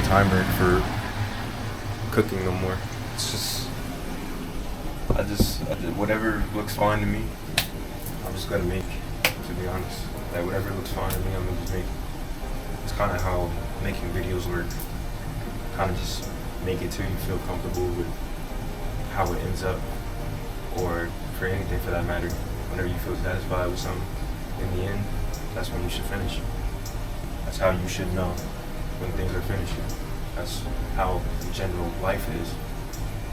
timer for cooking no more. It's just I just whatever looks fine to me, I'm just gonna make. To be honest, like whatever looks fine to me, I'm gonna just make. It's kind of how making videos work. Kind of just make it till you feel comfortable with how it ends up, or for anything for that matter. Whenever you feel satisfied with something, in the end, that's when you should finish. That's how you should know when things are finishing. That's how general life is.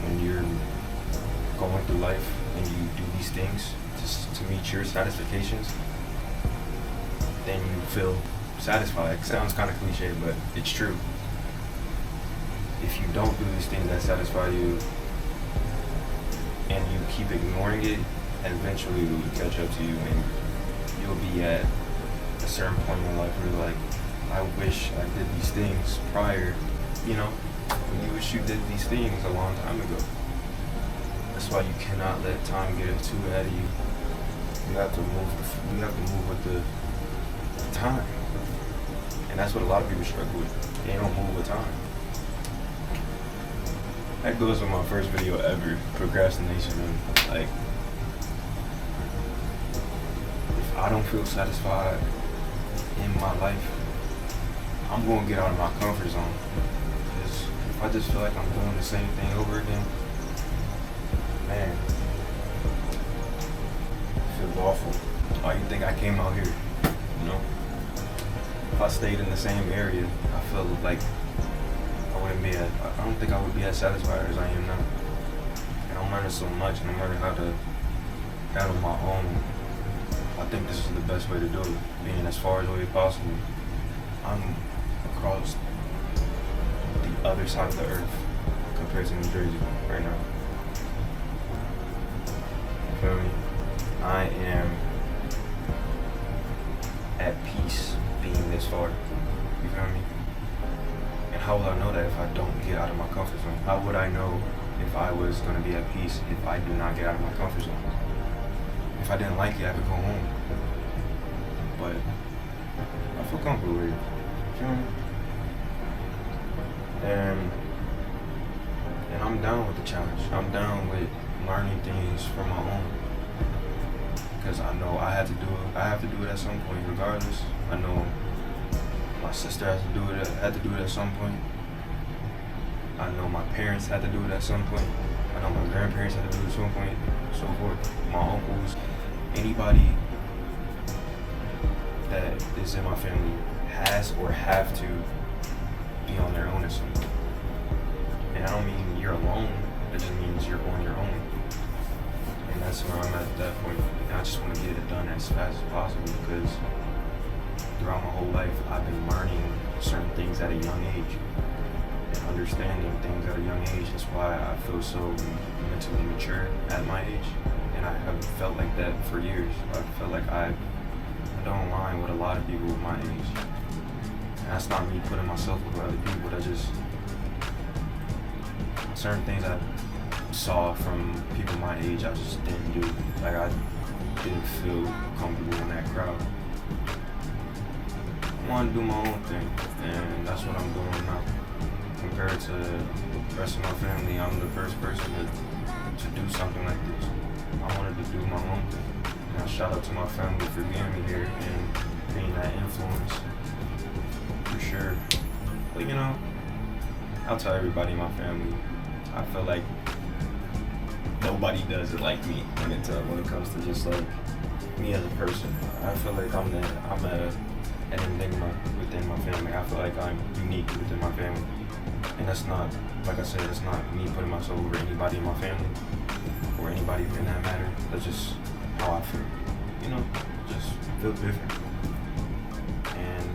When you're going through life and you do these things just to meet your satisfactions, then you feel satisfied. It sounds kind of cliche, but it's true. If you don't do these things that satisfy you and you keep ignoring it, eventually it will catch up to you and you'll be at a certain point in life where you're like, I wish I did these things prior, you know? You wish you did these things a long time ago. That's why you cannot let time get too ahead of you. You have to move with the time. And that's what a lot of people struggle with. They don't move with time. That goes with my first video ever, procrastination. And like, if I don't feel satisfied in my life, I'm gonna get out of my comfort zone. Because if I just feel like I'm doing the same thing over again, man, it feels awful. Why you think I came out here, you know? If I stayed in the same area, I feel like I don't think I would be as satisfied as I am now. And I'm learning so much, and I'm learning how to handle my own. I think this is the best way to do it, being as far away as possible. I'm across the other side of the earth compared to New Jersey right now. You feel me? I am at peace being this far. You feel me? And how will I know that if I don't get out of my comfort zone? How would I know if I was going to be at peace if I do not get out of my comfort zone? If I didn't like it, I could go home. But I feel comfortable with it. You feel me? And I'm down with the challenge. I'm down with learning things for my own. Because I know I have to do it. I have to do it at some point regardless. I know my sister had to do it at some point. I know my parents had to do it at some point. I know my grandparents had to do it at some point, so forth. My uncles, anybody that is in my family has or have to be on their own at some point. And I don't mean you're alone, it just means you're on your own. And that's where I'm at that point. And I just want to get it done as fast as possible because throughout my whole life, I've been learning certain things at a young age and understanding things at a young age. That's why I feel so mentally mature at my age. And I haven't felt like that for years. I felt like I don't align with a lot of people my age. And that's not me putting myself with other people. That's just certain things I saw from people my age I just didn't do. Like I didn't feel comfortable in that crowd. I want to do my own thing, and that's what I'm doing now. Compared to the rest of my family, I'm the first person to do something like this. I wanted to do my own thing. And I shout out to my family for being me here and being that influence, for sure. But you know, I'll tell everybody in my family, I feel like nobody does it like me when it comes to just like me as a person. I feel like I'm an enigma within my family. I feel like I'm unique within my family. And that's not, like I said, that's not me putting myself over anybody in my family or anybody in that matter. That's just how I feel. You know, just feel different. And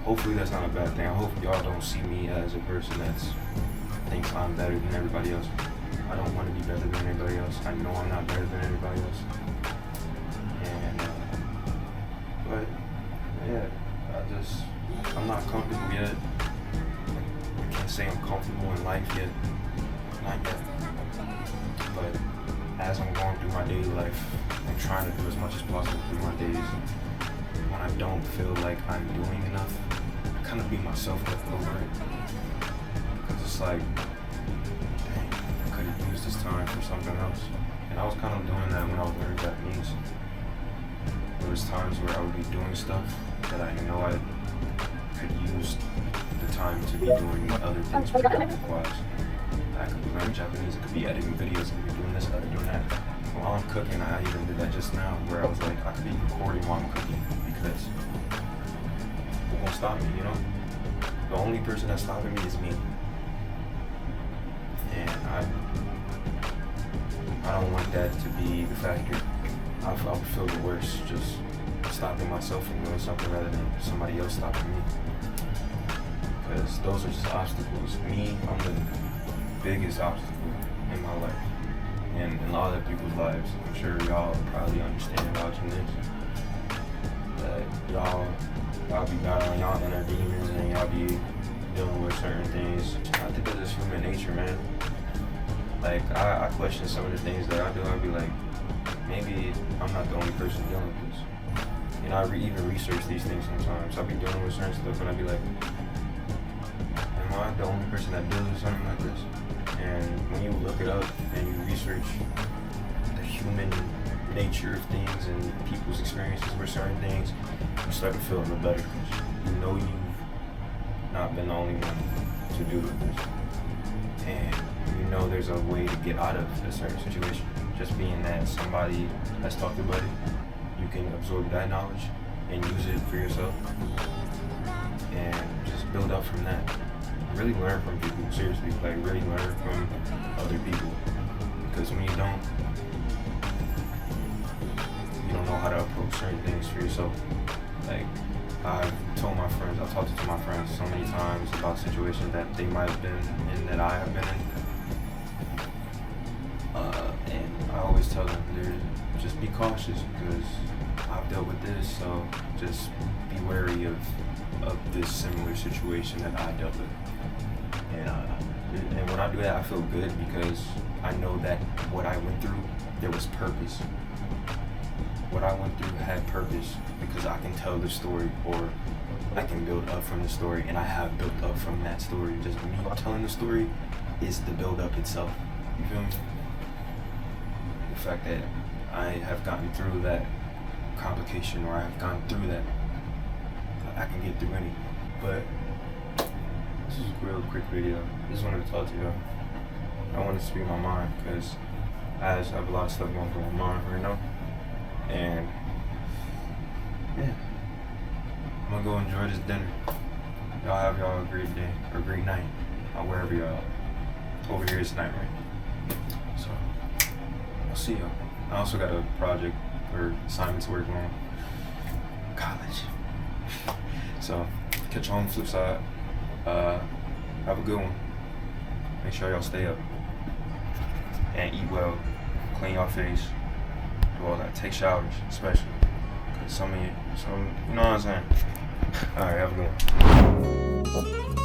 hopefully that's not a bad thing. I hope y'all don't see me as a person that's thinks I'm better than everybody else. I don't want to be better than anybody else. I know I'm not better than everybody else. And, but, yeah, I'm not comfortable yet. I can't say I'm comfortable in life yet. Not yet. But as I'm going through my daily life, I'm trying to do as much as possible through my days. When I don't feel like I'm doing enough, I kind of beat myself up over it. Because it's like, dang, I could have used this time for something else. And I was kind of doing that when I was learning Japanese. There was times where I would be doing stuff that I know I could use the time to be doing other things productive-wise. I could be learning Japanese, it could be editing videos, it could be doing this, I could be doing that. While I'm cooking, I even did that just now, where I was like, I could be recording while I'm cooking, because it won't stop me, you know? The only person that's stopping me is me. And I don't want that to be the factor. I would feel the worst just stopping myself from doing something rather than somebody else stopping me. Because those are just obstacles. Me, I'm the biggest obstacle in my life. And in a lot of people's lives. I'm sure y'all probably understand watching this. That y'all be battling y'all inner demons and y'all be dealing with certain things. I think that's just human nature, man. Like, I question some of the things that I do. I'd be like, maybe I'm not the only person dealing with this. You know, I even research these things sometimes. I'll be dealing with certain stuff and I'd be like, am I the only person that deals with something like this? And when you look it up and you research the human nature of things and people's experiences with certain things, you start to feel a little better because you know you've not been the only one to deal with this. And you know there's a way to get out of a certain situation. Just being that somebody has talked about it, you can absorb that knowledge and use it for yourself and just build up from that. Really learn from people, seriously, like really learn from other people. Because when you don't know how to approach certain things for yourself. Like, I've talked to my friends so many times about situations that they might have been in that I have been in. And I always tell them, just be cautious because I've dealt with this, so just be wary of this similar situation that I dealt with. And when I do that, I feel good because I know that what I went through, there was purpose. What I went through had purpose because I can tell the story or I can build up from the story, and I have built up from that story. Just me telling the story is the build up itself. You feel me? The fact that I have gotten through that complication or I have gone through that, I can get through anything. But this is a real quick video. I just wanted to talk to you. I wanted to speak my mind because I have a lot of stuff going through my mind right now. And yeah, I'm gonna go enjoy this dinner. Y'all have y'all a great day or a great night, wherever y'all. Over here it's night, right? So I'll see y'all. I also got a project or assignment to work on. College. So catch you on the flip side. Have a good one. Make sure y'all stay up and eat well. Clean your face. Do all that. Take showers, especially. Cause some, you know what I'm saying? All right, have a good one.